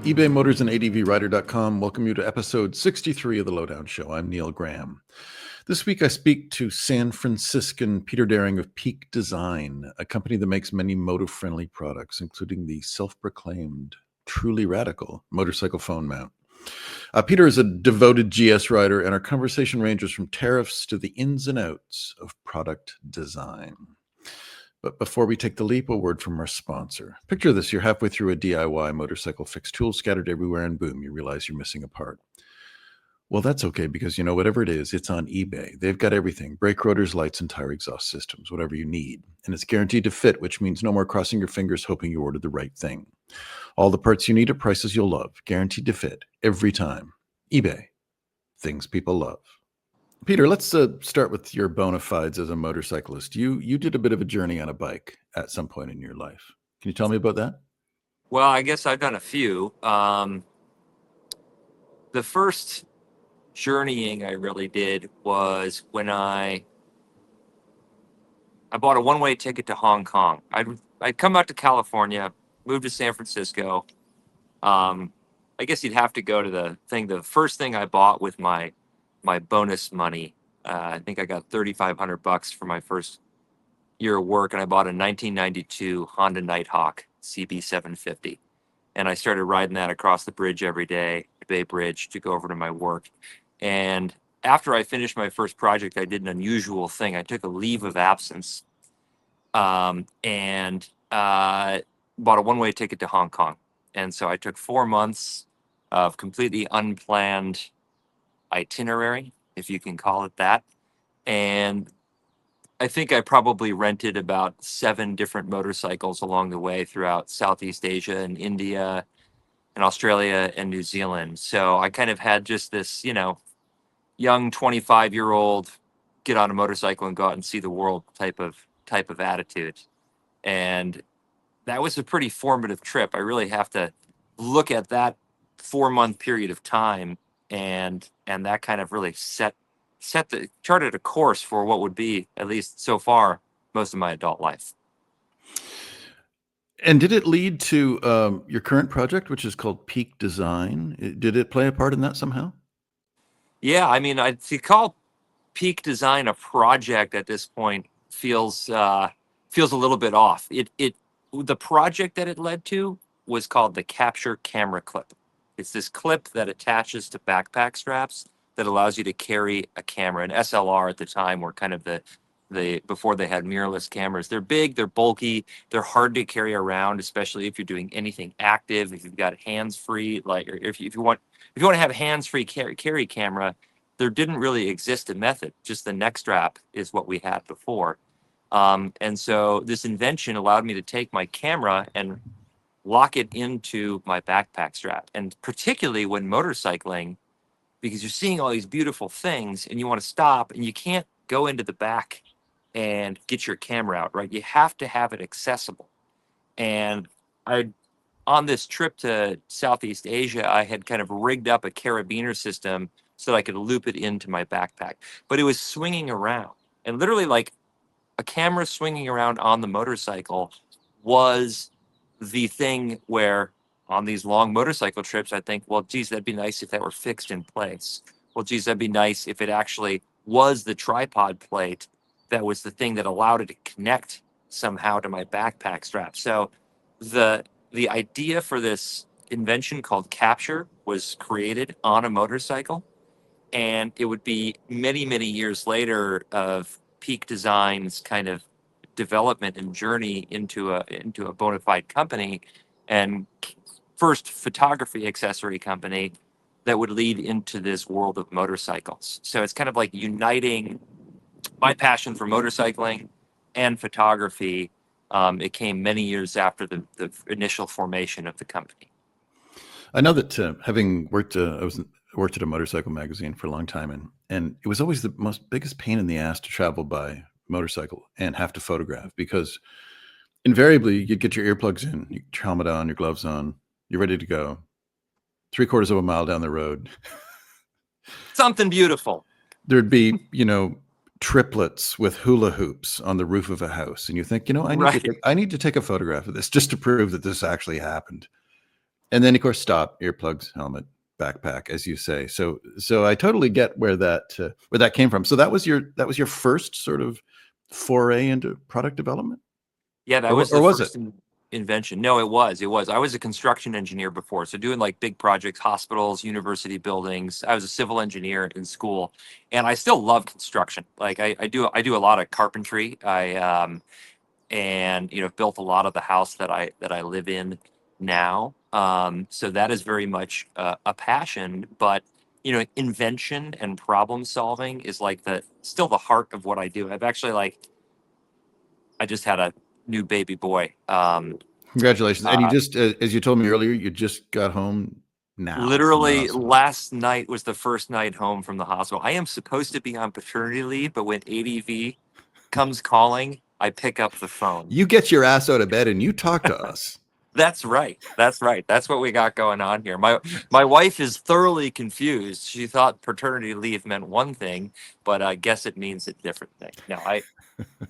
eBay Motors and ADVRider.com welcome you to episode 63 of the Lowdown Show. I'm Neil Graham. This week I speak to San Franciscan Peter Daring of Peak Design, a company that makes many moto-friendly products, including the self-proclaimed truly radical motorcycle phone mount. Peter is a devoted GS rider, and our conversation ranges from tariffs to the ins and outs of product design. But before we take the leap, a word from our sponsor. Picture this, you're halfway through a DIY motorcycle fix, tools scattered everywhere, and boom, you realize you're missing a part. Well, that's okay, because whatever it is, it's on eBay. They've got everything: brake rotors, lights, and tire exhaust systems, whatever you need. And it's guaranteed to fit, which means no more crossing your fingers hoping you ordered the right thing. All the parts you need at prices you'll love, guaranteed to fit every time. eBay, things people love. Peter, let's start with your bona fides as a motorcyclist. You did a bit of a journey on a bike at some point in your life. Can you tell me about that? Well, I guess I've done a few. The first journeying I really did was when I bought a one-way ticket to Hong Kong. I'd come out to California, moved to San Francisco. I guess you'd have to go to the thing. The first thing I bought with my bonus money, I think I got $3,500 for my first year of work, and I bought a 1992 Honda Nighthawk CB750. And I started riding that across the bridge every day, Bay Bridge, to go over to my work. And after I finished my first project, I did an unusual thing. I took a leave of absence and bought a one-way ticket to Hong Kong. And so I took 4 months of completely unplanned itinerary, if you can call it that. And I think I probably rented about 7 different motorcycles along the way throughout Southeast Asia and India and Australia and New Zealand. So I kind of had just this, young 25-year-old get on a motorcycle and go out and see the world type of attitude. And that was a pretty formative trip. I really have to look at that 4-month period of time, and that kind of really charted a course for what would be, at least so far, most of my adult life. And did it lead to your current project, which is called Peak Design? Did it play a part in that somehow? Yeah, I mean, to call Peak Design a project at this point feels a little bit off. The project that it led to was called the Capture Camera Clip. It's this clip that attaches to backpack straps that allows you to carry a camera. An SLR at the time were kind of the before they had mirrorless cameras. They're big, they're bulky, they're hard to carry around, especially if you're doing anything active, if you've got hands-free, or if you want to have a hands-free carry camera. There didn't really exist a method. Just the neck strap is what we had before. And so this invention allowed me to take my camera and lock it into my backpack strap. And particularly when motorcycling, because you're seeing all these beautiful things and you want to stop and you can't go into the back and get your camera out, right? You have to have it accessible. And on this trip to Southeast Asia, I had kind of rigged up a carabiner system so that I could loop it into my backpack. But it was swinging around. And literally, like, a camera swinging around on the motorcycle was the thing where on these long motorcycle trips, I think, well, geez, that'd be nice if that were fixed in place. Well, geez, that'd be nice if it actually was the tripod plate that was the thing that allowed it to connect somehow to my backpack strap. So the idea for this invention called Capture was created on a motorcycle. And it would be many, many years later of Peak Design's kind of development and journey into a bona fide company and first photography accessory company that would lead into this world of motorcycles. So it's kind of like uniting my passion for motorcycling and photography. It came many years after the initial formation of the company. I know that having worked at a motorcycle magazine for a long time, and it was always the biggest pain in the ass to travel by motorcycle and have to photograph, because invariably you'd get your earplugs in, your helmet on, your gloves on, you're ready to go. 3/4 of a mile down the road, something beautiful. There'd be, triplets with hula hoops on the roof of a house, and you think, I need to take a photograph of this just to prove that this actually happened. And then of course, stop, earplugs, helmet, backpack, as you say. So I totally get where that came from. So that was your first sort of foray into product development, Yeah, that or was the was it? first invention. No, it was. It was. I was a construction engineer before, so doing like big projects, hospitals, university buildings. I was a civil engineer in school, and I still love construction. Like I do a lot of carpentry. And built a lot of the house that I live in now. So that is very much a passion, but invention and problem solving is like the still the heart of what I do. I've actually I just had a new baby boy. Congratulations. And you Uh, just, as you told me earlier, you just got home now from the Literally hospital. last night was the first night home from the hospital. I am supposed to be on paternity leave, but when ADV comes calling, I pick up the phone. You get your ass out of bed and you talk to us. That's right. That's right. That's what we got going on here. My wife is thoroughly confused. She thought paternity leave meant one thing, but I guess it means a different thing. No,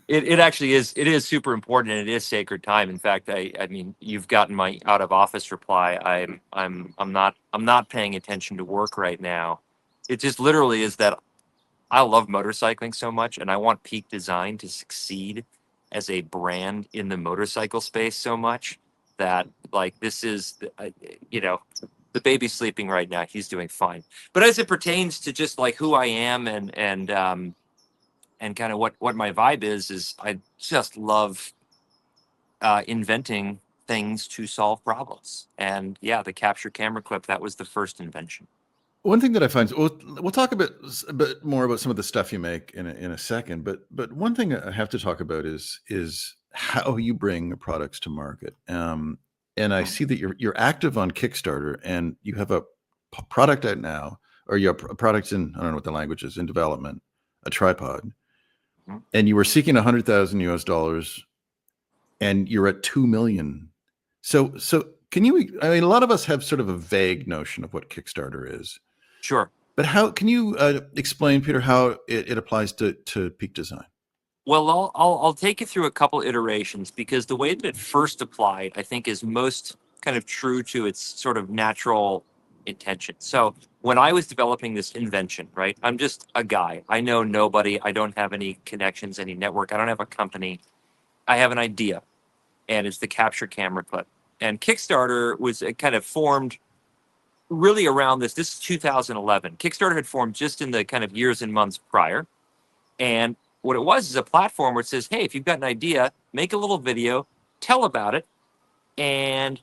it actually is. It is super important, and it is sacred time. In fact, I mean, you've gotten my out of office reply. I'm not paying attention to work right now. It just literally is that I love motorcycling so much, and I want Peak Design to succeed as a brand in the motorcycle space so much that like this is, the baby's sleeping right now. He's doing fine. But as it pertains to just like who I am and kind of what my vibe is I just love inventing things to solve problems. And yeah, the capture camera clip, that was the first invention. One thing that I find, we'll talk a bit more about some of the stuff you make in a second, but one thing I have to talk about is how you bring products to market. And I see that you're active on Kickstarter, and you have a product out now, or you have a product in, I don't know what the language is, in development, a tripod, Mhm. and you were seeking $100,000, and you're at 2 million. So can you? I mean, a lot of us have sort of a vague notion of what Kickstarter is. Sure. But how can you explain, Peter, how it applies to Peak Design? Well, I'll take you through a couple iterations because the way that it first applied, I think, is most kind of true to its sort of natural intention. So when I was developing this invention, right, I'm just a guy. I know nobody. I don't have any connections, any network. I don't have a company. I have an idea, and it's the capture camera clip. And Kickstarter was kind of formed really around this. This is 2011. Kickstarter had formed just in the kind of years and months prior. And what it was is a platform where it says, hey, if you've got an idea, make a little video, tell about it. And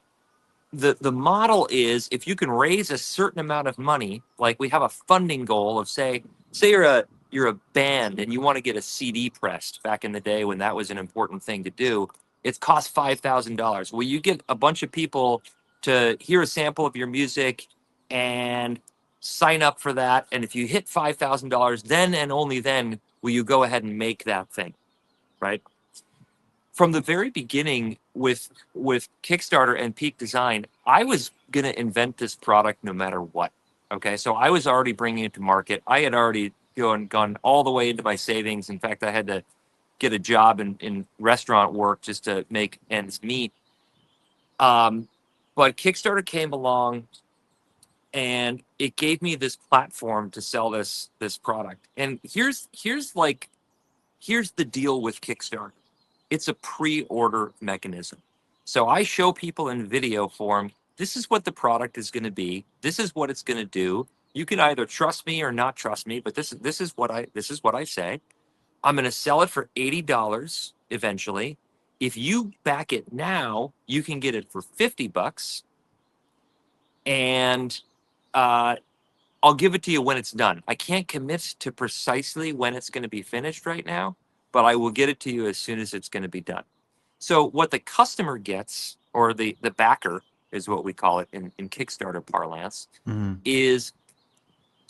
the model is if you can raise a certain amount of money, like we have a funding goal of say you're a band and you want to get a CD pressed back in the day when that was an important thing to do. It's cost $5,000. Well, you get a bunch of people to hear a sample of your music and sign up for that. And if you hit $5,000, then and only then will you go ahead and make that thing, right? From the very beginning with Kickstarter and Peak Design, I was going to invent this product no matter what. Okay, so I was already bringing it to market. I had already gone all the way into my savings. In fact, I had to get a job in restaurant work just to make ends meet. But Kickstarter came along and it gave me this platform to sell this product. And here's the deal with Kickstarter. It's a pre-order mechanism. So I show people in video form, this is what the product is going to be. This is what it's going to do. You can either trust me or not trust me, but this is what I say. I'm going to sell it for $80 eventually. If you back it now, you can get it for $50, and uh, I'll give it to you when it's done. I can't commit to precisely when it's going to be finished right now, but I will get it to you as soon as it's going to be done. So what the customer gets, or the backer is what we call it in Kickstarter parlance, Mhm. is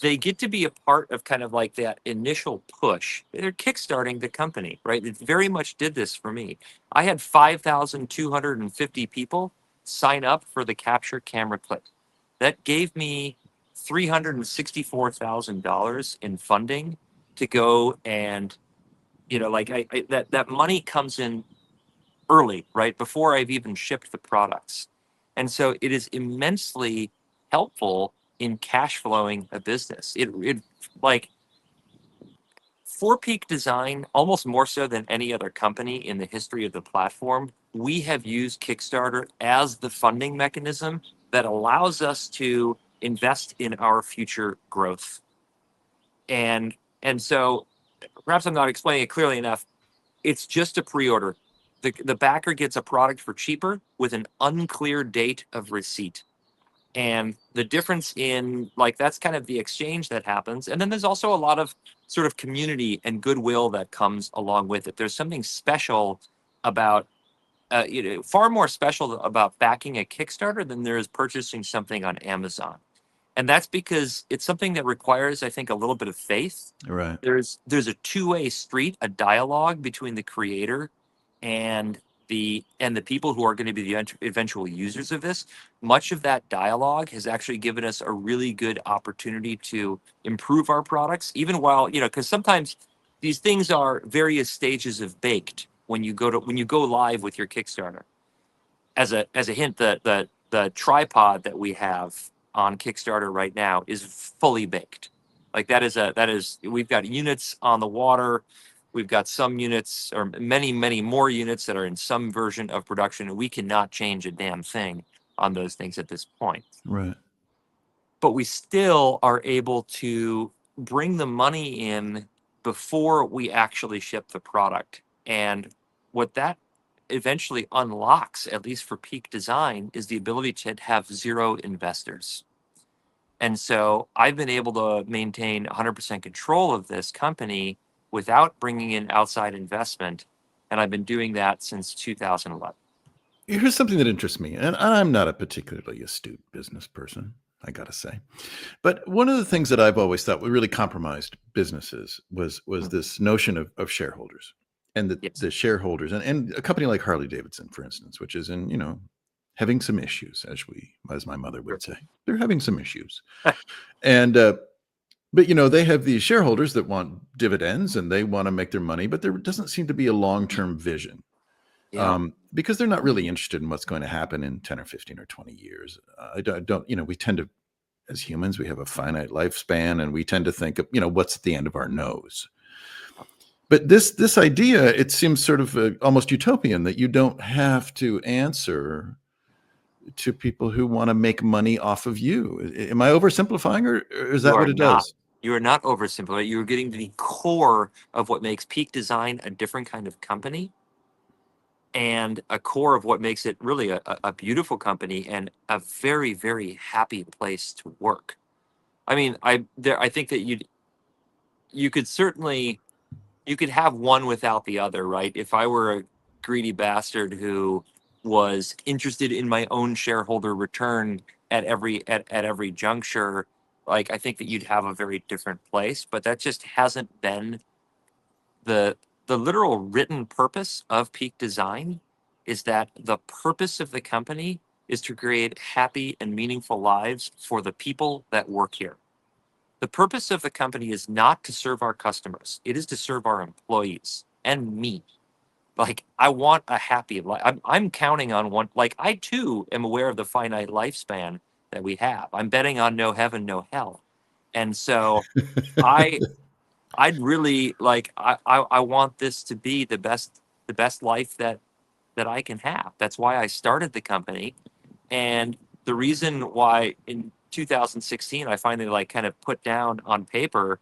they get to be a part of kind of like that initial push. They're kickstarting the company, right? It very much did this for me. I had 5,250 people sign up for the capture camera clip. That gave me $364,000 in funding to go and, like that money comes in early, right? Before I've even shipped the products. And so it is immensely helpful in cash flowing a business. It like for Peak Design, almost more so than any other company in the history of the platform, we have used Kickstarter as the funding mechanism that allows us to invest in our future growth. And so perhaps I'm not explaining it clearly enough. It's just a pre-order. The backer gets a product for cheaper with an unclear date of receipt. And the difference in like that's kind of the exchange that happens. And then there's also a lot of sort of community and goodwill that comes along with it. There's something special about far more special about backing a Kickstarter than there is purchasing something on Amazon. And that's because it's something that requires, I think, a little bit of faith. Right. There's a two-way street, a dialogue between the creator and the people who are going to be the eventual users of this. Much of that dialogue has actually given us a really good opportunity to improve our products, even while, because sometimes these things are various stages of baked when you go live with your Kickstarter. As a hint, the tripod that we have on Kickstarter right now is fully baked. Like that is we've got units on the water. We've got some units or many more units that are in some version of production, and we cannot change a damn thing on those things at this point. Right. But we still are able to bring the money in before we actually ship the product. And what that eventually unlocks, at least for Peak Design, is the ability to have zero investors. And so I've been able to maintain 100% control of this company without bringing in outside investment. And I've been doing that since 2011. Here's something that interests me, and I'm not a particularly astute business person, I got to say. But one of the things that I've always thought really compromised businesses was this notion of shareholders and Yes. the shareholders and a company like Harley Davidson, for instance, which is in, having some issues, as my mother would say. They're having some issues. And but they have these shareholders that want dividends and they want to make their money, but there doesn't seem to be a long-term vision. Yeah. Because they're not really interested in what's going to happen in 10 or 15 or 20 years. I don't, we tend to, as humans, we have a finite lifespan and we tend to think of, what's at the end of our nose. But this idea, it seems sort of almost utopian that you don't have to answer to people who want to make money off of you. Am I oversimplifying or is that what it does? You are not oversimplifying. You're getting to the core of what makes Peak Design a different kind of company and a core of what makes it really a beautiful company and a very, very happy place to work. I mean, I think that you could certainly you could have one without the other, right? If I were a greedy bastard who was interested in my own shareholder return at every juncture, like I think that you'd have a very different place. But that just hasn't been the literal written purpose of Peak Design. Is that the purpose of the company is to create happy and meaningful lives for the people that work here. The purpose of the company is not to serve our customers. It is to serve our employees and me. Like I want a happy life. I'm counting on one. Like I too am aware of the finite lifespan that we have. I'm betting on no heaven, no hell. And so I I'd really like I want this to be the best life that I can have. That's why I started the company. And the reason why in 2016 I finally like kind of put down on paper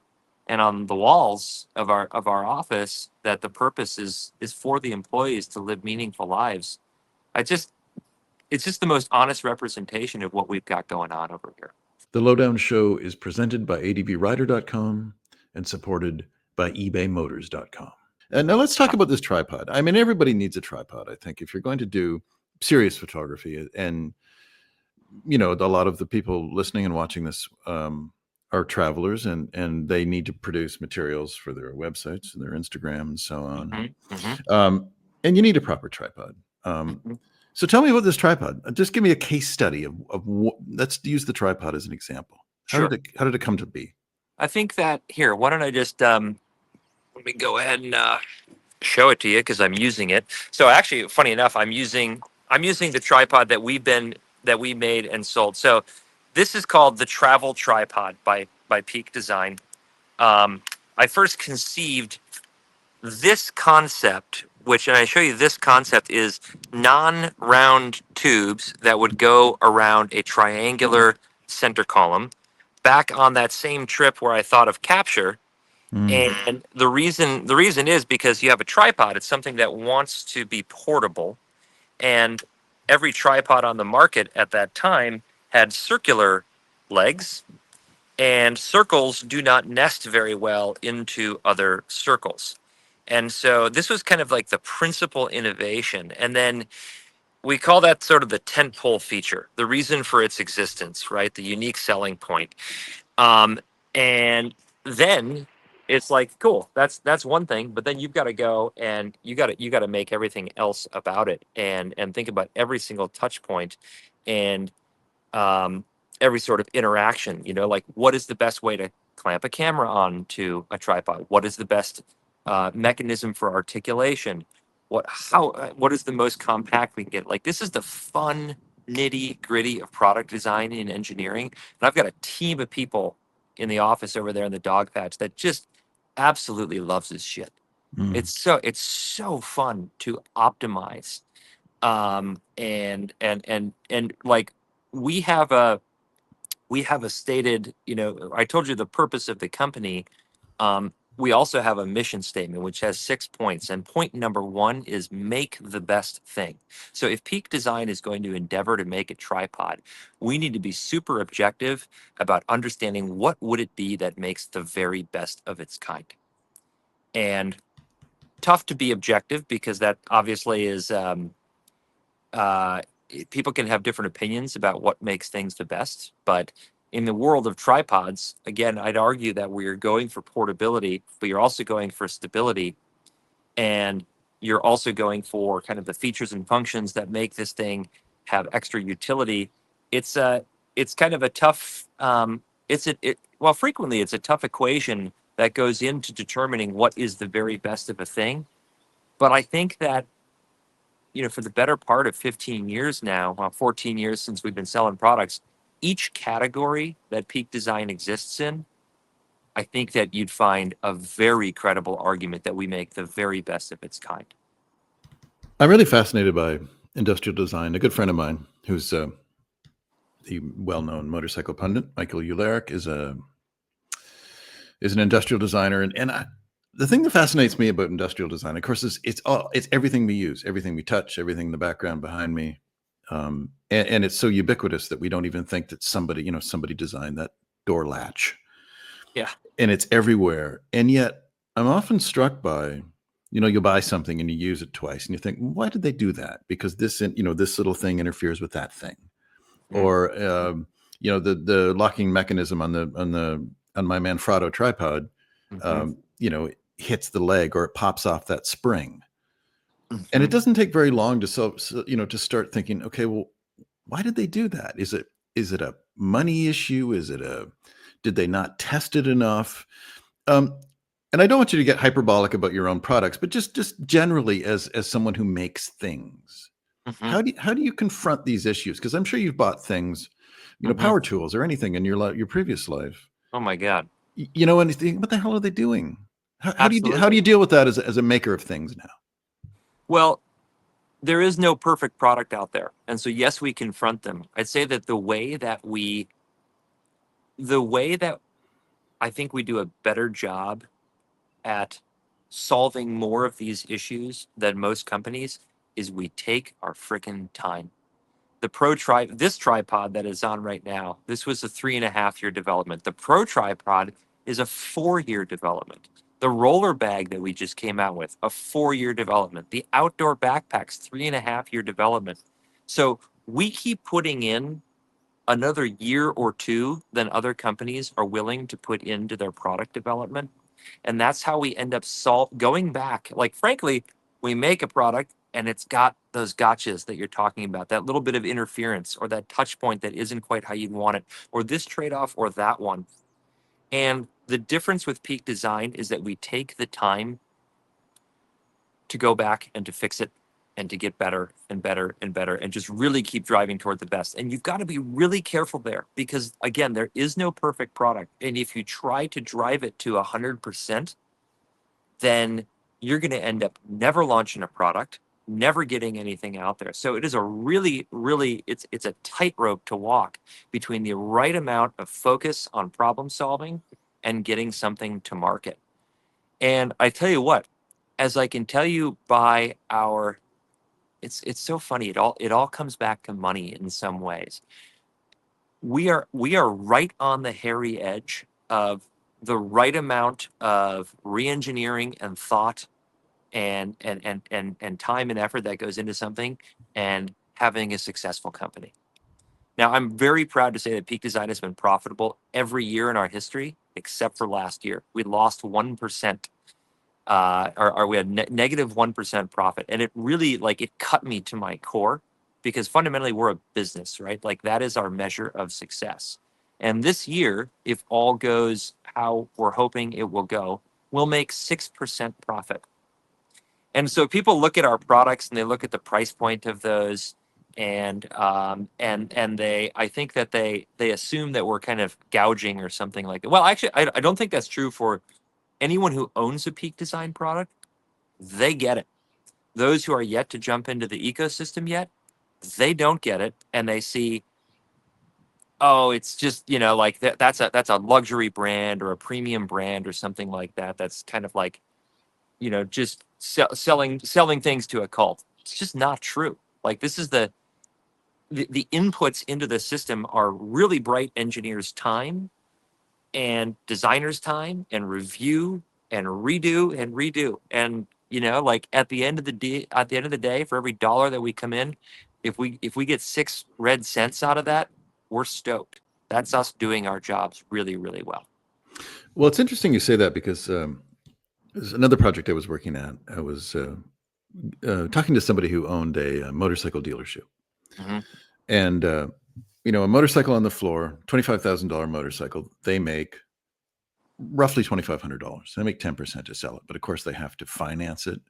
and on the walls of our office that the purpose is for the employees to live meaningful lives. I just it's just the most honest representation of what we've got going on over here. The Lowdown Show is presented by advrider.com and supported by ebaymotors.com. And now let's talk about this tripod. I mean, everybody needs a tripod, I think, if you're going to do serious photography. And, a lot of the people listening and watching this are travelers and they need to produce materials for their websites and their Instagram and so on. Mm-hmm, mm-hmm, And you need a proper tripod. mm-hmm. So tell me about this tripod. Just give me a case study of what, let's use the tripod as an example. Sure. How did it come to be? I think that here, why don't I just let me go ahead and show it to you because I'm using it. So actually, funny enough, I'm using the tripod that we've been that we made and sold. So this is called the Travel Tripod by Peak Design. I first conceived this concept, which, and I show you this concept, is non-round tubes that would go around a triangular center column. Back on that same trip where I thought of capture, and the reason is because you have a tripod. It's something that wants to be portable, and every tripod on the market at that time had circular legs, and circles do not nest very well into other circles. And so this was kind of like the principal innovation. And then we call that sort of the tentpole feature, the reason for its existence, right? The unique selling point. And then it's like, cool, that's one thing, but then you've got to go and you got to make everything else about it, and think about every single touch point, and um, every sort of interaction. Like, what is the best way to clamp a camera onto a tripod? What is the best mechanism for articulation? What is the most compact we can get? Like, this is the fun nitty gritty of product design and engineering, and I've got a team of people in the office over there in the dog patch that just absolutely loves this shit. It's so fun to optimize, and like, we have a stated, I told you the purpose of the company. We also have a mission statement which has 6 points, and point number one is make the best thing. So if Peak Design is going to endeavor to make a tripod, we need to be super objective about understanding what would it be that makes the very best of its kind. And tough to be objective because that obviously is, uh, people can have different opinions about what makes things the best. But in the world of tripods, again, I'd argue that we're going for portability, but you're also going for stability, and you're also going for kind of the features and functions that make this thing have extra utility. It's kind of a tough, well, frequently it's a tough equation that goes into determining what is the very best of a thing. But I think that, for the better part of 15 years now, 14 years since we've been selling products, each category that Peak Design exists in, I think that you'd find a very credible argument that we make the very best of its kind. I'm really fascinated by industrial design. A good friend of mine, who's the well-known motorcycle pundit, Michael Ullerick, is an industrial designer, and the thing that fascinates me about industrial design, of course, is it's everything we use, everything we touch, everything in the background behind me, and it's so ubiquitous that we don't even think that somebody designed that door latch. Yeah. And it's everywhere. And yet I'm often struck by, you'll buy something and you use it twice and you think, why did they do that? Because this little thing interferes with that thing. Or the locking mechanism on my Manfrotto tripod, hits the leg or it pops off that spring. And it doesn't take very long to to start thinking, okay, well, why did they do that? Is it a money issue? Did they not test it enough? And I don't want you to get hyperbolic about your own products, but just generally as someone who makes things, how do you confront these issues? Because I'm sure you've bought things, power tools or anything in your previous life. Oh my God. And you think, what the hell are they doing? How do Absolutely. you deal with that as a maker of things now? Well, there is no perfect product out there. And so, yes, we confront them. I'd say that the way that I think we do a better job at solving more of these issues than most companies is we take our freaking time. This tripod that is on right now, this was a 3.5 year development. The Pro tripod is a 4 year development. The roller bag that we just came out with, a 4 year development. The outdoor backpacks, 3.5 year development. So we keep putting in another year or two than other companies are willing to put into their product development. And that's how we end up going back. Like, frankly, we make a product and it's got those gotchas that you're talking about, that little bit of interference or that touch point that isn't quite how you'd want it, or this trade-off or that one. And the difference with Peak Design is that we take the time to go back and to fix it. and to get better and better and better and just really keep driving toward the best. And you've got to be really careful there because, again, there is no perfect product. And if you try to drive it to 100%, then you're going to end up never launching a product, never getting anything out there. So it is a really, really, it's a tightrope to walk between the right amount of focus on problem solving and getting something to market. And I tell you what, as I can tell you by our, it's so funny. It all comes back to money in some ways. We are right on the hairy edge of the right amount of re-engineering and thought and time and effort that goes into something and having a successful company. Now, I'm very proud to say that Peak Design has been profitable every year in our history, except for last year. We lost 1%, or we had negative 1% profit. And it really, like, it cut me to my core because fundamentally we're a business, right? Like, that is our measure of success. And this year, if all goes how we're hoping it will go, we'll make 6% profit. And so people look at our products and they look at the price point of those, and they, I think that they assume that we're kind of gouging or something like that. Well, actually, I don't think that's true for anyone who owns a Peak Design product. They get it. Those who are yet to jump into the ecosystem yet, they don't get it, and they see, oh, it's just, like that's a luxury brand or a premium brand or something like that. That's kind of like, just selling things to a cult. It's just not true. Like, this is the inputs into the system are really bright engineers' time and designers' time and review and redo and redo. And like at the end of the day, for every dollar that we come in, if we get 6 red cents out of that, we're stoked. That's us doing our jobs really, really well. Well, it's interesting you say that because there's another project I was working at. I was talking to somebody who owned a motorcycle dealership. Mm-hmm. And, a motorcycle on the floor, $25,000 motorcycle, they make roughly $2,500. They make 10% to sell it. But of course, they have to finance it.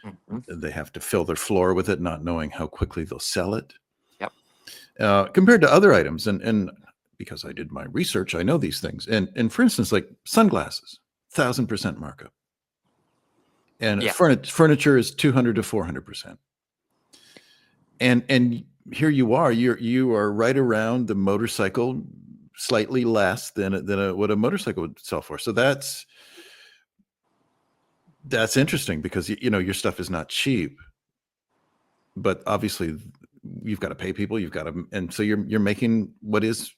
Mm-hmm. They have to fill their floor with it, not knowing how quickly they'll sell it. Yep. Compared to other items. And because I did my research, I know these things. And for instance, like sunglasses, 1,000% markup. And Yeah. furniture is 200 to 400%. And here you are right around the motorcycle, slightly less than what a motorcycle would sell for. So that's interesting because your stuff is not cheap, but obviously you've got to pay people, and so you're making what is,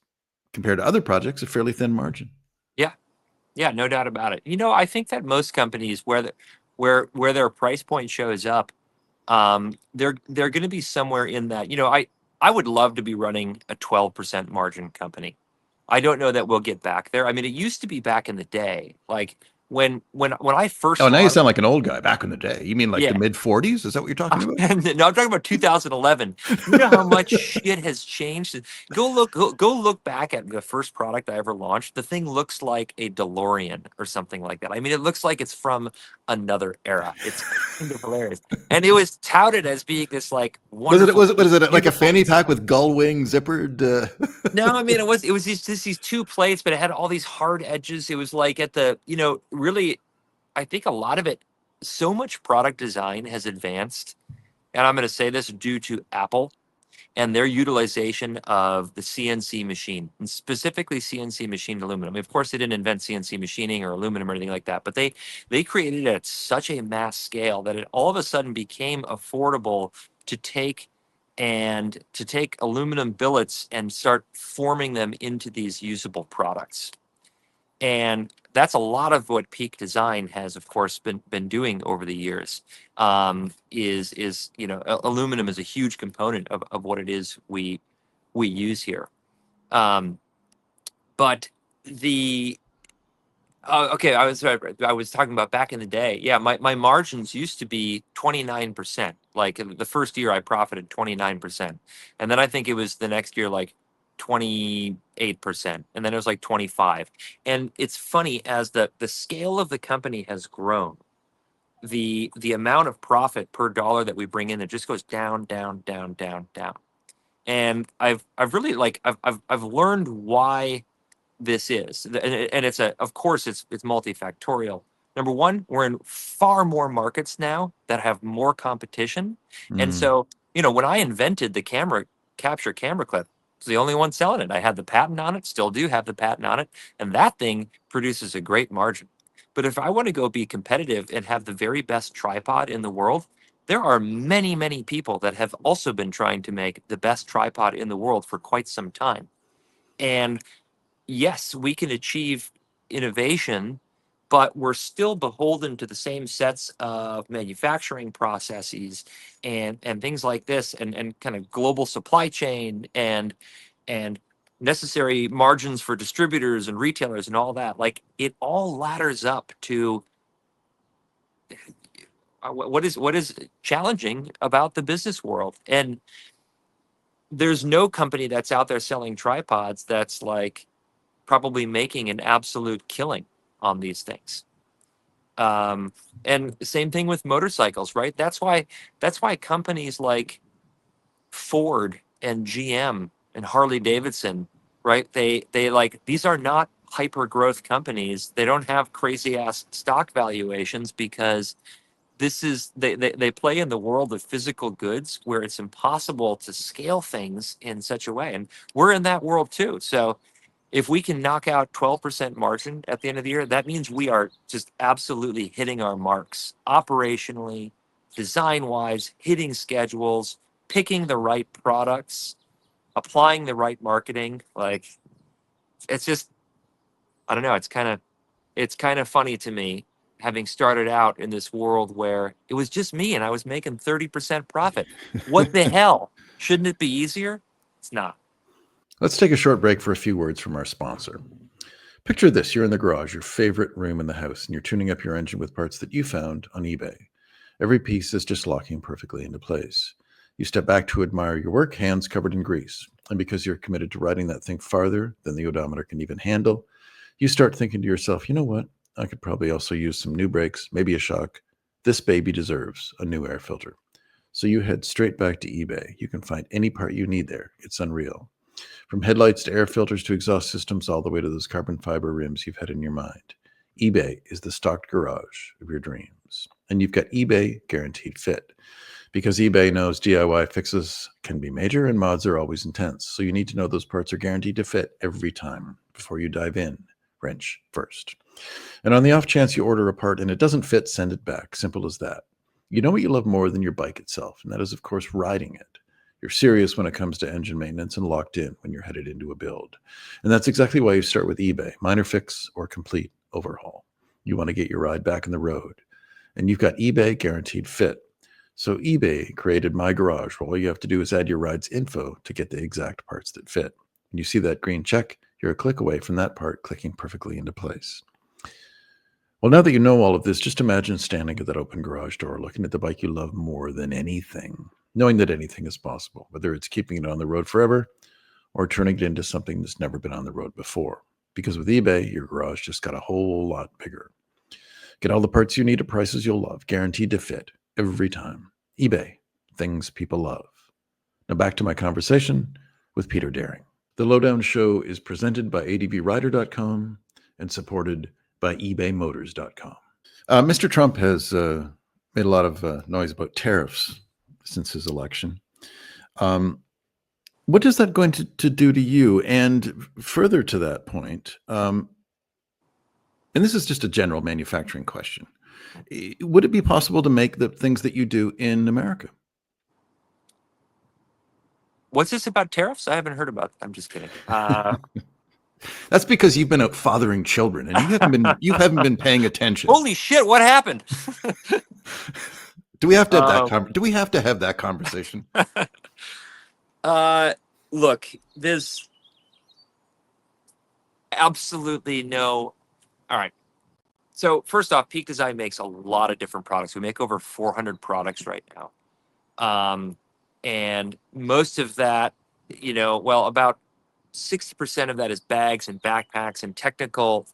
compared to other projects, a fairly thin margin. Yeah, no doubt about it. I think that most companies where their price point shows up, they're going to be somewhere in that. I would love to be running a 12% margin company. I don't know that we'll get back there. I mean, it used to be back in the day, like when I first Oh, now you launched. sound like an old guy. Back in the day, you mean like the Yeah. mid 40s? Is that what you're talking about? No, I'm talking about 2011. You know how much shit has changed? Go look back at the first product I ever launched. The thing looks like a DeLorean or something like that. I mean, it looks like it's from another era. It's kind of hilarious. And it was touted as being this like wonderful. Was it like a beautiful- fanny pack with gull wing zippered? No, I mean it was just these two plates, but it had all these hard edges. It was like at the, really, I think a lot of it, so much product design has advanced, and I'm going to say this due to Apple and their utilization of the CNC machine, and specifically CNC machined aluminum. I mean, of course, they didn't invent CNC machining or aluminum or anything like that, but they created it at such a mass scale that it all of a sudden became affordable to take aluminum billets and start forming them into these usable products. And that's a lot of what Peak Design has, of course, been doing over the years. Aluminum is a huge component of what it is we use here. But the okay, I was talking about back in the day. Yeah, my margins used to be 29%. Like in the first year, I profited 29%, and then I think it was the next year like 28%, and then it was like 25. And it's funny, as the scale of the company has grown, the amount of profit per dollar that we bring in, it just goes down, down, down, down, down. And I've really like I've learned why this is, and it's of course it's multifactorial. Number one, we're in far more markets now that have more competition, and Mm. so when I invented the capture camera clip, I was the only one selling it. I had the patent on it, still do have the patent on it, and that thing produces a great margin. But if I want to go be competitive and have the very best tripod in the world, there are many, many people that have also been trying to make the best tripod in the world for quite some time. And yes, we can achieve innovation, but we're still beholden to the same sets of manufacturing processes and things like this, and kind of global supply chain and necessary margins for distributors and retailers and all that. Like, it all ladders up to what is challenging about the business world. And there's no company that's out there selling tripods that's like probably making an absolute killing on these things. Um, and same thing with motorcycles, right? That's why companies like Ford and GM and Harley Davidson, right? They like, these are not hyper growth companies. They don't have crazy ass stock valuations because they play in the world of physical goods where it's impossible to scale things in such a way. And we're in that world too. So if we can knock out 12% margin at the end of the year, that means we are just absolutely hitting our marks operationally, design wise, hitting schedules, picking the right products, applying the right marketing. Like, it's just, I don't know, it's kind of funny to me, having started out in this world where it was just me and I was making 30% profit. What the hell? Shouldn't it be easier? It's not. Let's take a short break for a few words from our sponsor. Picture this: you're in the garage, your favorite room in the house, and you're tuning up your engine with parts that you found on eBay. Every piece is just locking perfectly into place. You step back to admire your work, hands covered in grease. And because you're committed to riding that thing farther than the odometer can even handle, you start thinking to yourself, you know what? I could probably also use some new brakes, maybe a shock. This baby deserves a new air filter. So you head straight back to eBay. You can find any part you need there. It's unreal. From headlights to air filters to exhaust systems, all the way to those carbon fiber rims you've had in your mind. eBay is the stocked garage of your dreams. And you've got eBay Guaranteed Fit. Because eBay knows DIY fixes can be major and mods are always intense. So you need to know those parts are guaranteed to fit every time before you dive in. Wrench first. And on the off chance you order a part and it doesn't fit, send it back. Simple as that. You know what you love more than your bike itself, and that is, of course, riding it. You're serious when it comes to engine maintenance and locked in when you're headed into a build. And that's exactly why you start with eBay: minor fix or complete overhaul. You want to get your ride back on the road. And you've got eBay Guaranteed Fit. So eBay created My Garage, where all you have to do is add your ride's info to get the exact parts that fit. When you see that green check, you're a click away from that part clicking perfectly into place. Well, now that you know all of this, just imagine standing at that open garage door, looking at the bike you love more than anything, knowing that anything is possible, whether it's keeping it on the road forever or turning it into something that's never been on the road before. Because with eBay, your garage just got a whole lot bigger. Get all the parts you need at prices you'll love, guaranteed to fit every time. eBay, things people love. Now back to my conversation with Peter Daring. The Lowdown Show is presented by advrider.com and supported by ebaymotors.com. Mr. Trump has made a lot of noise about tariffs since his election. What is that going to do to you? And further to that point, and this is just a general manufacturing question, would it be possible to make the things that you do in America? What's this about tariffs? I haven't heard about. I'm just kidding. That's because you've been out fathering children and you haven't been paying attention. Holy shit! What happened? Do we have to have do we have to have that conversation? Look, there's absolutely no. All right. So first off, Peak Design makes a lot of different products. We make over 400 products right now, and most of that, well, about 60% of that is bags and backpacks and technical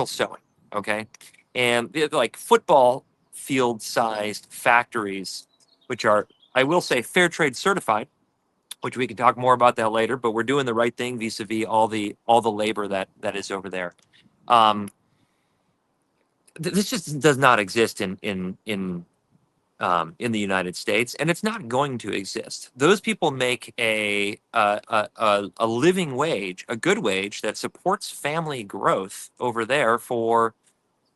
sewing. Okay, and like football field-sized factories, which are, I will say, fair trade certified, which we can talk more about that later. But we're doing the right thing vis-a-vis all the labor that is over there. This just does not exist in the United States, and it's not going to exist. Those people make a living wage, a good wage that supports family growth over there for,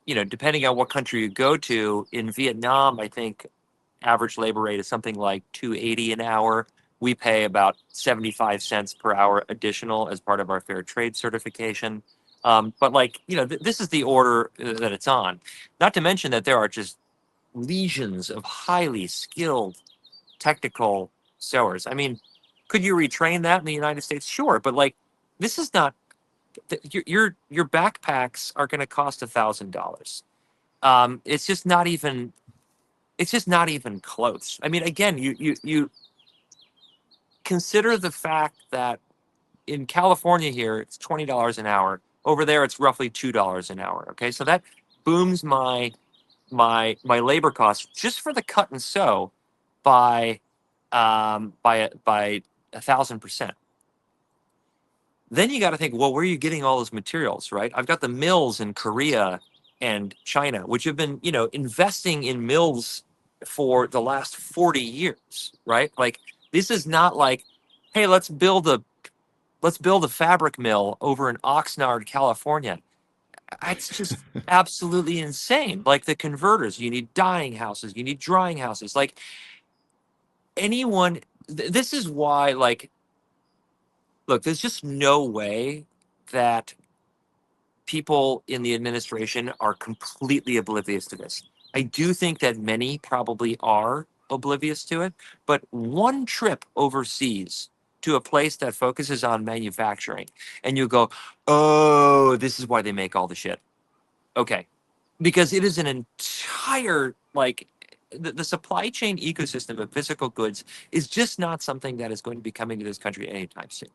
depending on what country you go to. In Vietnam, I think average labor rate is something like $2.80 an hour. We pay about 75 cents per hour additional as part of our fair trade certification. But this is the order that it's on. Not to mention that there are just legions of highly skilled technical sewers. I mean, could you retrain that in the United States? Sure, but this is not. Your backpacks are going to cost $1,000. It's just not even. It's just not even close. I mean, again, you consider the fact that in California here it's $20 an hour. Over there, it's roughly $2 an hour. Okay, so that booms my labor costs just for the cut and sew by 1,000%. Then you got to think, well, where are you getting all those materials, right? I've got the mills in Korea and China, which have been, investing in mills for the last 40 years, right? This is not like, hey, let's build a fabric mill over in Oxnard, California. It's just absolutely insane. The converters, you need dyeing houses, you need drying houses. This is why, look, there's just no way that people in the administration are completely oblivious to this. I do think that many probably are oblivious to it, but one trip overseas to a place that focuses on manufacturing, and you go, oh, this is why they make all the shit. Okay. Because it is an entire, the supply chain ecosystem of physical goods is just not something that is going to be coming to this country anytime soon.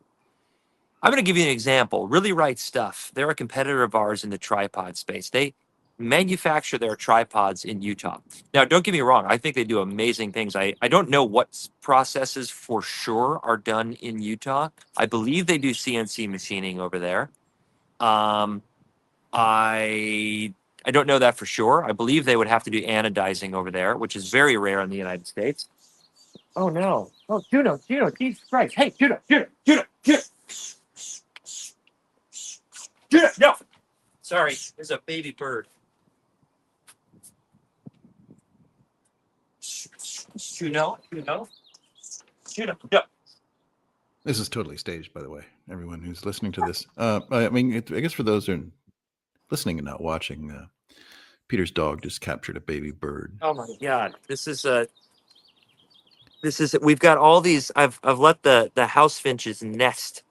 I'm going to give you an example. Really Right Stuff. They're a competitor of ours in the tripod space. They manufacture their tripods in Utah. Now, don't get me wrong. I think they do amazing things. I don't know what processes for sure are done in Utah. I believe they do CNC machining over there. I don't know that for sure. I believe they would have to do anodizing over there, which is very rare in the United States. Oh, no. Oh, Juno, Jesus Christ. Hey, Juno, no. Sorry, there's a baby bird. Juno, no. This is totally staged, by the way. Everyone who's listening to this. I mean, I guess for those who are listening and not watching, Peter's dog just captured a baby bird. Oh my God! We've got all these. I've let the house finches nest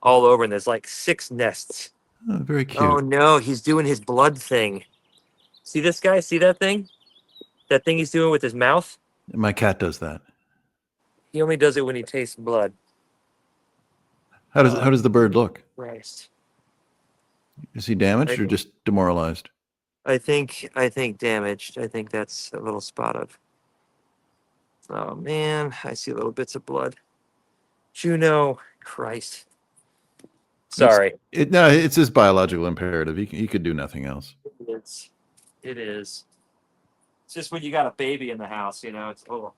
all over, and there's 6 nests. Oh, very cute. Oh no, he's doing his blood thing. See this guy? See that thing? That thing he's doing with his mouth? My cat does that. He only does it when he tastes blood. How does the bird look? Christ. Is he damaged or just demoralized? I think damaged. I think that's a little spot of. Oh man, I see little bits of blood. Juno, Christ. Sorry. It's his biological imperative. He could do nothing else. It is. It's just when you got a baby in the house, it's oh.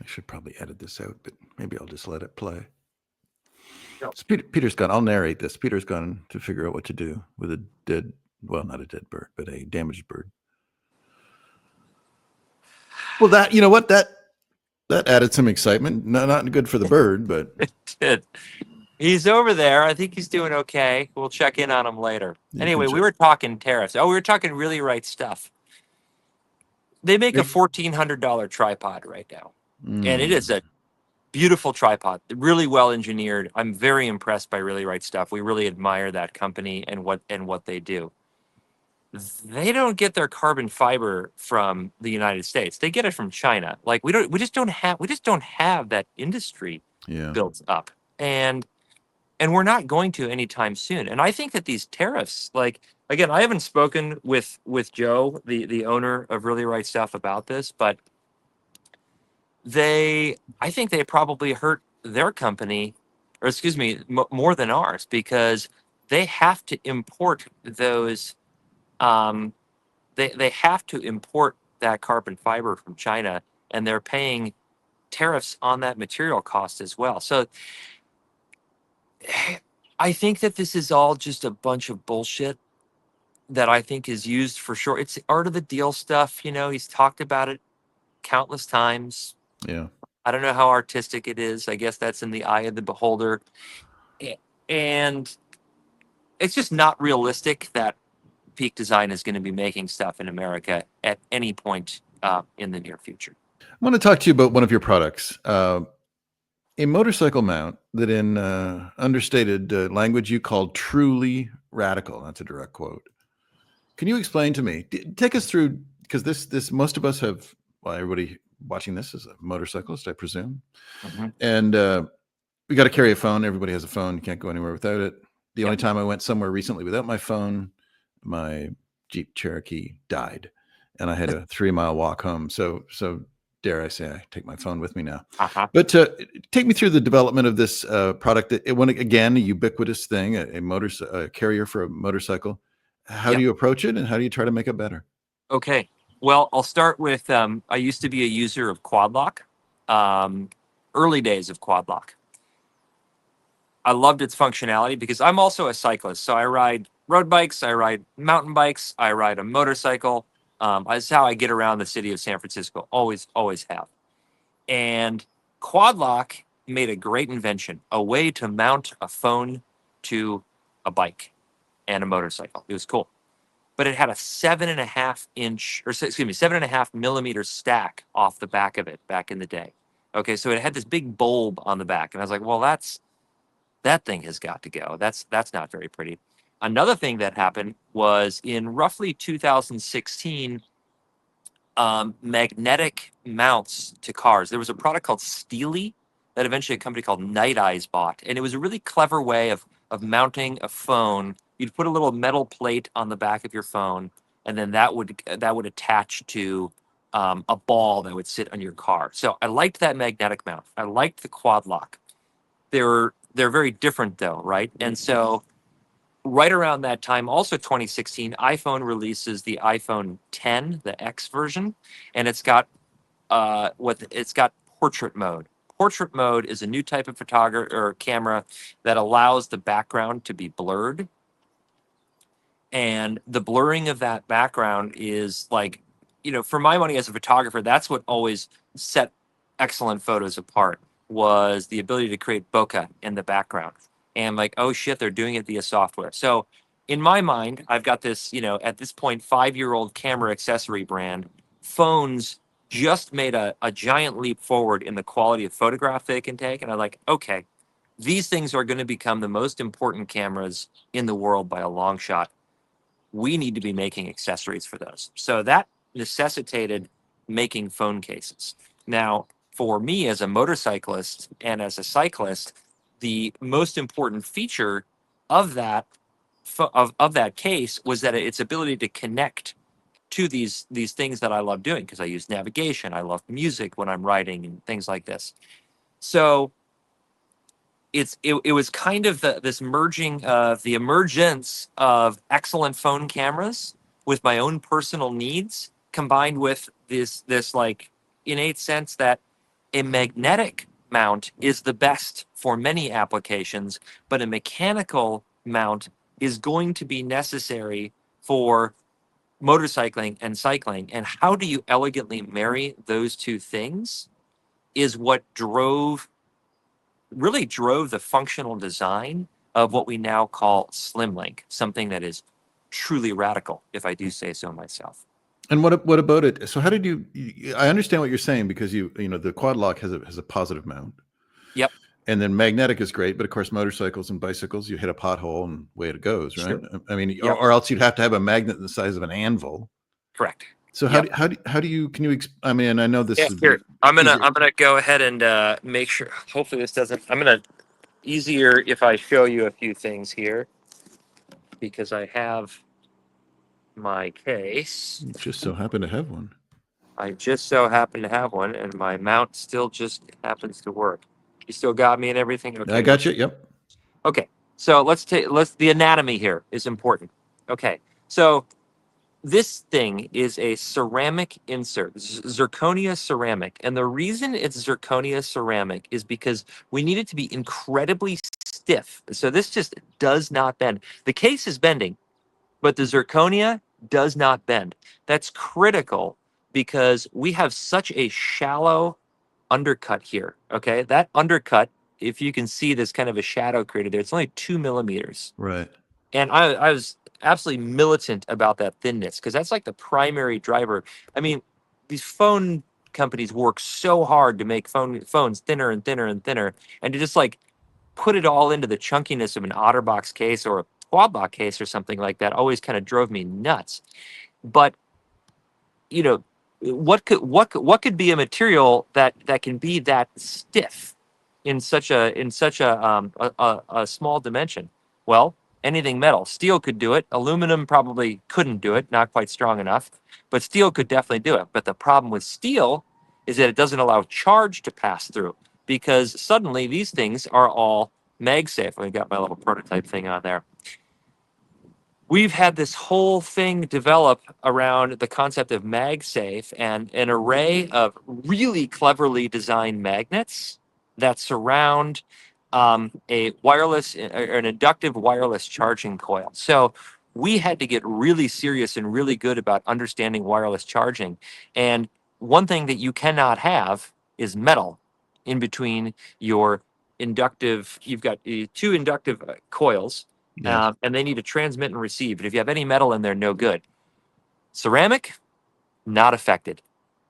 I should probably edit this out, but maybe I'll just let it play. Yep. So Peter's gone. I'll narrate this. Peter's gone to figure out what to do with not a dead bird, but a damaged bird. Well, that added some excitement. Not good for the bird, but it did. He's over there. I think he's doing okay. We'll check in on him later. Anyway, we were talking tariffs. Oh, we were talking Really Right Stuff. They make a $1,400 tripod right now. And it is a beautiful tripod, really well engineered. I'm very impressed by Really Right Stuff. We really admire that company and what they do. They don't get their carbon fiber from the United States. They get it from China. We just don't have that industry built up. And and we're not going to anytime soon. And I think that these tariffs, like, again, I haven't spoken with Joe, the owner of Really Right Stuff, about this, but I think they probably hurt their company, or excuse me, more than ours, because they have to import those. Um, they have to import that carbon fiber from China, and they're paying tariffs on that material cost as well. So I think that this is all just a bunch of bullshit that I think is used for sure. It's art of the deal stuff. He's talked about it countless times. Yeah. I don't know how artistic it is. I guess that's in the eye of the beholder. And it's just not realistic that Peak Design is going to be making stuff in America at any point in the near future. I want to talk to you about one of your products, a motorcycle mount that in understated language you call truly radical. That's a direct quote. Can you explain to me, take us through, because this most of us have, well, everybody watching this is a motorcyclist, I presume. Mm-hmm. And we got to carry a phone. Everybody has a phone. You can't go anywhere without it. The only time I went somewhere recently without my phone, my Jeep Cherokee died, and I had a 3-mile walk home. So dare I say, I take my phone with me now. Uh-huh. But take me through the development of this product. It went, again, a ubiquitous thing, a carrier for a motorcycle. How do you approach it, and how do you try to make it better? Okay. Well, I'll start with, I used to be a user of Quad Lock, early days of Quad Lock. I loved its functionality because I'm also a cyclist. So I ride road bikes, I ride mountain bikes, I ride a motorcycle. That's how I get around the city of San Francisco. Always have. And Quad Lock made a great invention, a way to mount a phone to a bike and a motorcycle. It was cool. But it had a 7.5 millimeter stack off the back of it back in the day. Okay, so it had this big bulb on the back. And I was like, well, that thing has got to go. That's not very pretty. Another thing that happened was in roughly 2016, magnetic mounts to cars. There was a product called Steely that eventually a company called Night Eyes bought, and it was a really clever way of mounting a phone. You'd put a little metal plate on the back of your phone, and then that would attach to a ball that would sit on your car. So I liked that magnetic mount. I liked the Quad Lock. They're very different though, right? And so right around that time, also 2016, iPhone releases the iPhone 10, the X version, and it's got portrait mode. Portrait mode is a new type of photography or camera that allows the background to be blurred. And the blurring of that background is like, for my money as a photographer, that's what always set excellent photos apart, was the ability to create bokeh in the background. And like, oh shit, they're doing it via software. So in my mind, I've got this, at this point, 5-year-old camera accessory brand. Phones just made a giant leap forward in the quality of photograph they can take. And I'm like, okay, these things are going to become the most important cameras in the world by a long shot. We need to be making accessories for those. So that necessitated making phone cases. Now, for me as a motorcyclist and as a cyclist, the most important feature of that of that case was that its ability to connect to these things that I love doing, because I use navigation, I love music when I'm riding and things like this. So it was kind of this merging of the emergence of excellent phone cameras with my own personal needs, combined with this like innate sense that a magnetic mount is the best for many applications, but a mechanical mount is going to be necessary for motorcycling and cycling. And how do you elegantly marry those two things is what really drove the functional design of what we now call SlimLink, something that is truly radical, if I do say so myself. And what about it? So how did you? I understand what you're saying, because the Quad Lock has a positive mount. Yep. And then magnetic is great, but of course motorcycles and bicycles, you hit a pothole and away it goes, right? Sure. I mean, Yep. or else you'd have to have a magnet the size of an anvil. Correct. So how do you, can you? I mean, I know this. Yeah, here. I'm gonna go ahead and make sure. Hopefully this doesn't. I'm gonna easier if I show you a few things here because I have my case. You just so happen to have one. I just so happen to have one, and my mount still just happens to work. You still got me and everything? Okay. I got you. Yep. Okay. So the anatomy here is important. Okay. So this thing is a ceramic insert, zirconia ceramic. And the reason it's zirconia ceramic is because we need it to be incredibly stiff. So this just does not bend. The case is bending, but the zirconia does not bend. That's critical because we have such a shallow undercut here. Okay. That undercut, if you can see this kind of a shadow created there, it's only 2 millimeters. Right. And I was absolutely militant about that thinness because that's like the primary driver. I mean, these phone companies work so hard to make phones thinner and thinner and thinner, and to just like put it all into the chunkiness of an OtterBox case or a Quadlock case or something like that always kind of drove me nuts. But you know, what could be a material that can be that stiff in such a small dimension? Well, anything metal. Steel could do it. Aluminum probably couldn't do it, not quite strong enough, but steel could definitely do it. But the problem with steel is that it doesn't allow charge to pass through because suddenly these things are all MagSafe. I got my little prototype thing on there. We've had this whole thing develop around the concept of MagSafe and an array of really cleverly designed magnets that surround a wireless or an inductive wireless charging coil. So we had to get really serious and really good about understanding wireless charging. And one thing that you cannot have is metal in between your inductive. You've got two inductive coils, Yes. and they need to transmit and receive. And if you have any metal in there, no good. Ceramic, not affected,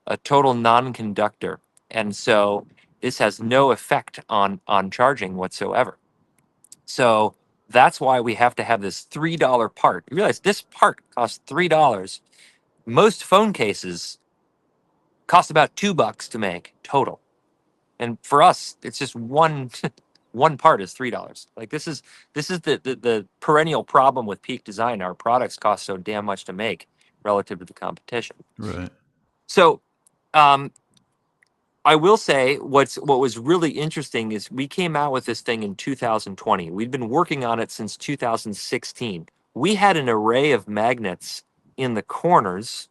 a total non-conductor, and so this has no effect on charging whatsoever. So that's why we have to have this $3 part. You realize this part costs $3. Most phone cases cost about $2 to make total, and for us, it's just one. One part is $3. Like this is the perennial problem with Peak Design. Our products cost so damn much to make relative to the competition. Right. So I will say what was really interesting is we came out with this thing in 2020. We'd been working on it since 2016. We had an array of magnets in the corners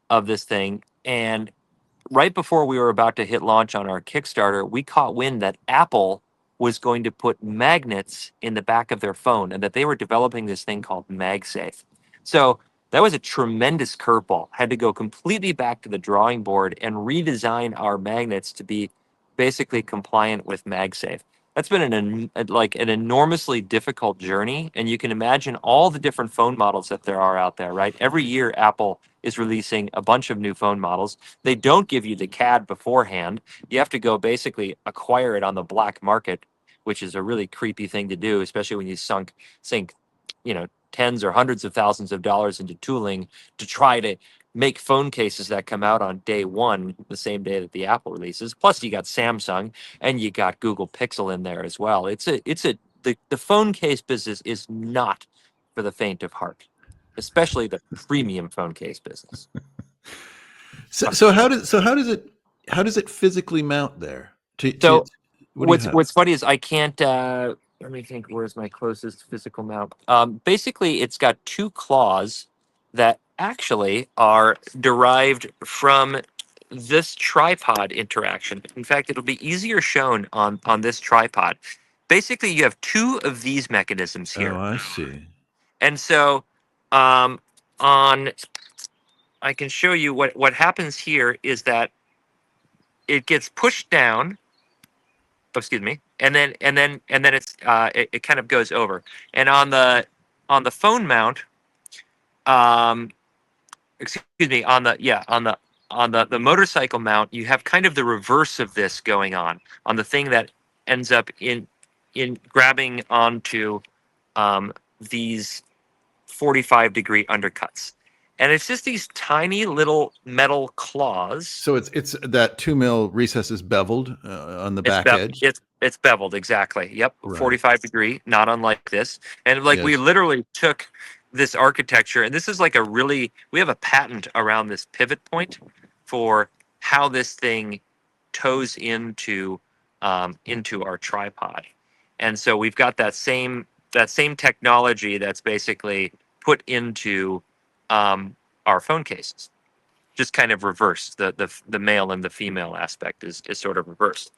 of this thing, and right before we were about to hit launch on our Kickstarter, we caught wind that Apple was going to put magnets in the back of their phone and that they were developing this thing called MagSafe. So that was a tremendous curveball. Had to go completely back to the drawing board and redesign our magnets to be basically compliant with MagSafe. That's been an enormously difficult journey, and you can imagine all the different phone models that there are out there, right? Every year, Apple is releasing a bunch of new phone models. They don't give you the CAD beforehand. You have to go basically acquire it on the black market, which is a really creepy thing to do, especially when you sink, tens or hundreds of thousands of dollars into tooling to try to make phone cases that come out on day one, the same day that the Apple releases. Plus, you got Samsung and you got Google Pixel in there as well. The phone case business is not for the faint of heart, especially the premium phone case business. So how does it physically mount there? So What do you have? what's funny is I can't. Let me think. Where's my closest physical mount? Basically, it's got two claws that actually are derived from this tripod interaction. In fact, it'll be easier shown on this tripod. Basically, you have two of these mechanisms here, Oh, I see. and so on. I can show you what happens here is that it gets pushed down. Oh, excuse me, and then it kind of goes over. And on the phone mount, um, excuse me, on the motorcycle mount, you have kind of the reverse of this going on the thing that ends up in grabbing onto these 45-degree undercuts. And it's just these tiny little metal claws. So it's that 2 mil recess is beveled on the back edge. It's beveled, exactly. Yep, Right. 45-degree, not unlike this. And like we Yes. literally took this architecture, and this is like we have a patent around this pivot point for how this thing toes into our tripod. And so we've got that same technology that's basically put into our phone cases, just kind of reversed. The male and the female aspect is sort of reversed.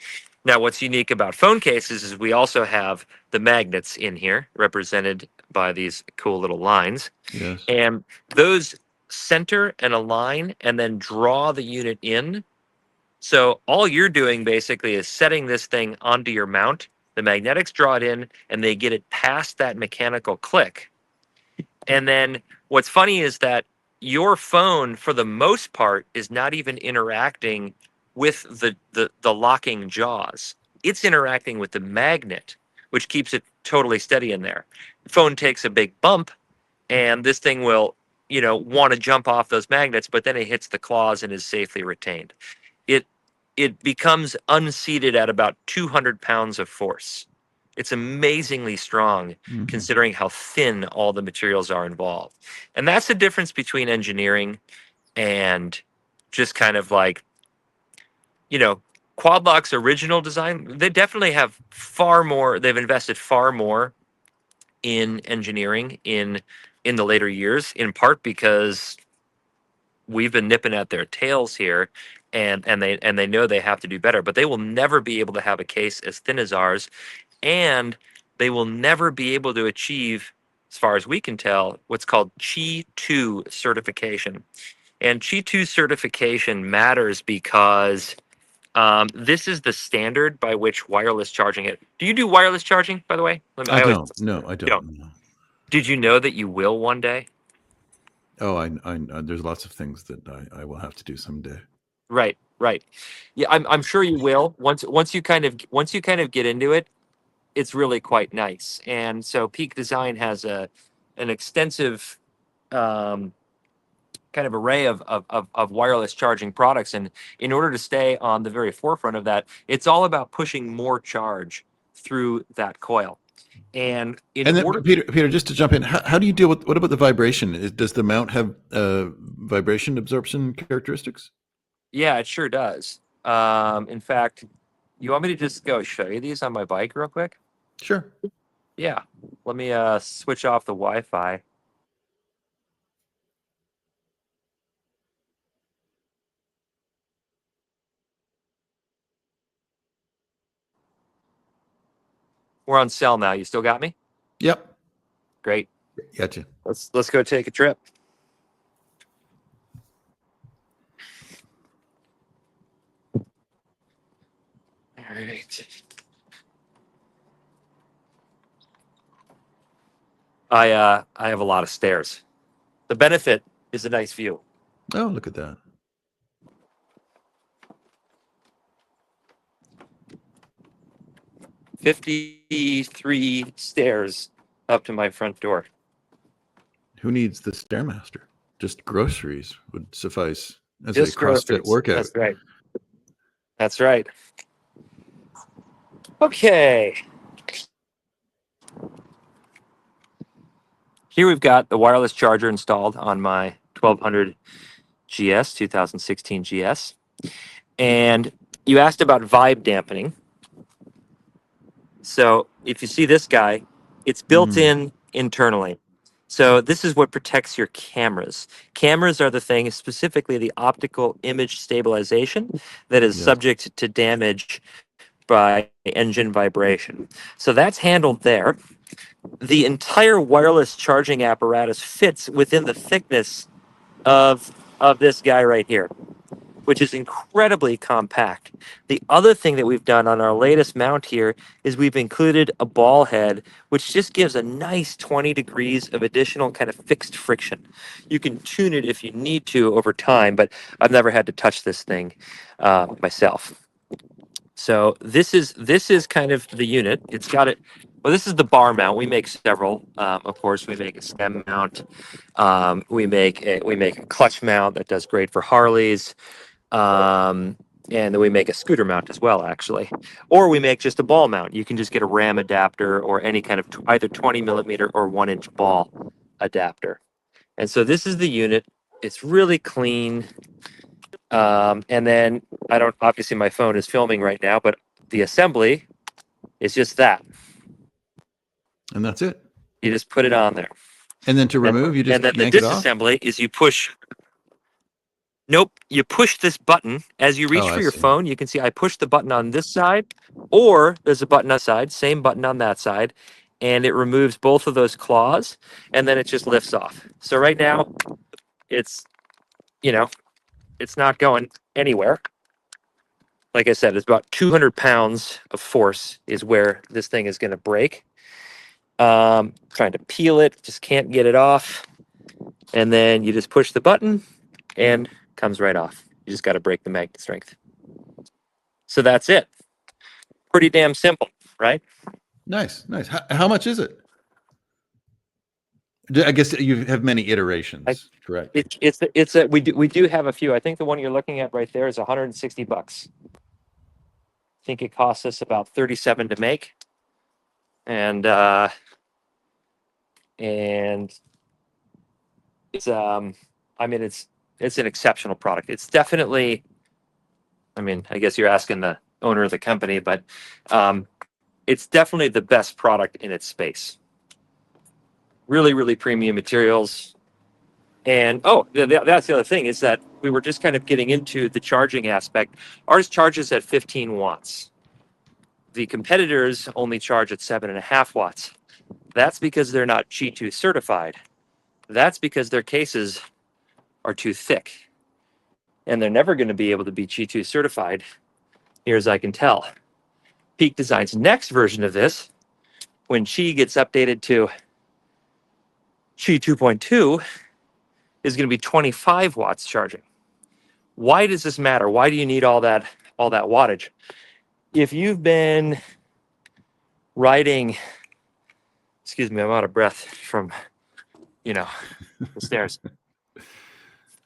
Now, what's unique about phone cases is we also have the magnets in here, represented by these cool little lines, Yes. and those center and align and then draw the unit in. So all you're doing basically is setting this thing onto your mount. The magnetics draw it in, and they get it past that mechanical click. And then what's funny is that your phone, for the most part, is not even interacting with the locking jaws. It's interacting with the magnet, which keeps it totally steady in there. Phone takes a big bump, and this thing will, want to jump off those magnets, but then it hits the claws and is safely retained. It it becomes unseated at about 200 pounds of force. It's amazingly strong Mhm. considering how thin all the materials are involved. And that's the difference between engineering and just kind of like, you know, Quadlock's original design. They definitely have far more, they've invested far more in engineering in the later years, in part because we've been nipping at their tails here, and they know they have to do better, but they will never be able to have a case as thin as ours, and they will never be able to achieve, as far as we can tell, what's called Qi 2 certification. And Qi 2 certification matters because this is the standard by which wireless charging it. Do you do wireless charging, by the way? I I always don't. No, I you don't. don't. No. Did you know that you will one day? Oh, there's lots of things that I will have to do someday. Right, right. Yeah, I'm sure you will. Once you kind of get into it, it's really quite nice. And so Peak Design has an extensive um, kind of array of wireless charging products. And in order to stay on the very forefront of that, it's all about pushing more charge through that coil. And in And then, order, Peter, just to jump in, how do you deal with what about the vibration? Does the mount have vibration absorption characteristics? yeah, it sure does. In fact, you want me to just go show you these on my bike real quick? Sure. Yeah. Let me switch off the Wi-Fi. We're on cell now. You still got me? Yep. Great. Gotcha. Let's go take a trip. All right. I have a lot of stairs. The benefit is a nice view. Oh, look at that. 53 stairs up to my front door. Who needs the Stairmaster? Just groceries would suffice as a Just CrossFit groceries. workout. That's right. That's right. Okay. Here we've got the wireless charger installed on my 1200 GS, 2016 GS. And you asked about vibe dampening. So if you see this guy, it's built Mm, in internally. So this is what protects your cameras. Cameras are the thing, specifically the optical image stabilization, that is yes. subject to damage by engine vibration. So that's handled there. The entire wireless charging apparatus fits within the thickness of this guy right here, which is incredibly compact. The other thing that we've done on our latest mount here is we've included a ball head, which just gives a nice 20 degrees of additional kind of fixed friction. You can tune it if you need to over time, but I've never had to touch this thing myself. So this is kind of the unit. It's got it. Well, this is the bar mount. We make several. Of course, we make a stem mount. We make a clutch mount that does great for Harleys. Um, And then we make a scooter mount as well, actually. Or we make just a ball mount. You can just get a RAM adapter or any kind of either 20 millimeter or 1-inch ball adapter. And so this is the unit. It's really clean. And then obviously my phone is filming right now, but the assembly is just that. And that's it. You just put it on there. And then to remove, you just and then the yank it off? disassembly is you push. Nope, you push this button as you reach Oh, for I your see. phone. You can see I push the button on this side, or there's a button on that side, same button on that side, and it removes both of those claws, and then it just lifts off. So right now, it's, it's not going anywhere. Like I said, it's about 200 pounds of force is where this thing is going to break. Trying to peel it, just can't get it off. And then you just push the button and comes right off. You just got to break the magnet strength. So that's it. Pretty damn simple, right? Nice. How much is it? I guess you have many iterations, correct? We do have a few. I think the one you're looking at right there is $160. I think it costs us about 37 to make, and it's it's an exceptional product. It's definitely, I guess you're asking the owner of the company, but it's definitely the best product in its space. Really, really premium materials. And that's the other thing, is that we were just kind of getting into the charging aspect. Ours charges at 15 watts. The competitors only charge at 7.5 watts. That's because they're not G2 certified. That's because their cases are too thick. And they're never going to be able to be G2 certified, near as I can tell. Peak Design's next version of this, when Qi gets updated to Qi 2.2, is going to be 25 watts charging. Why does this matter? Why do you need all that wattage? If you've been riding, excuse me, I'm out of breath from, the stairs.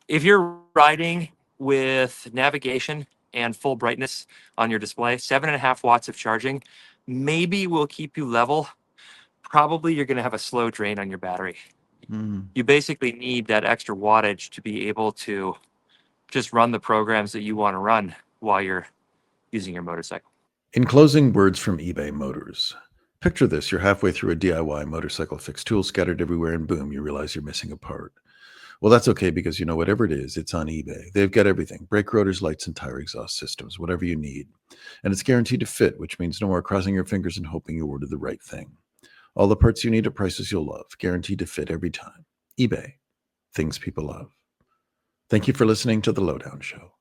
If you're riding with navigation and full brightness on your display, 7.5 watts of charging maybe will keep you level. Probably you're going to have a slow drain on your battery. You basically need that extra wattage to be able to just run the programs that you want to run while you're using your motorcycle. In closing, words from eBay Motors. Picture this: you're halfway through a DIY motorcycle fix, tools scattered everywhere, and boom, you realize you're missing a part. Well, that's okay, because whatever it is, it's on eBay. They've got everything: brake rotors, lights, and tire exhaust systems, whatever you need. And it's guaranteed to fit, which means no more crossing your fingers and hoping you order the right thing. All the parts you need at prices you'll love, guaranteed to fit every time. eBay, things people love. Thank you for listening to The Lowdown Show.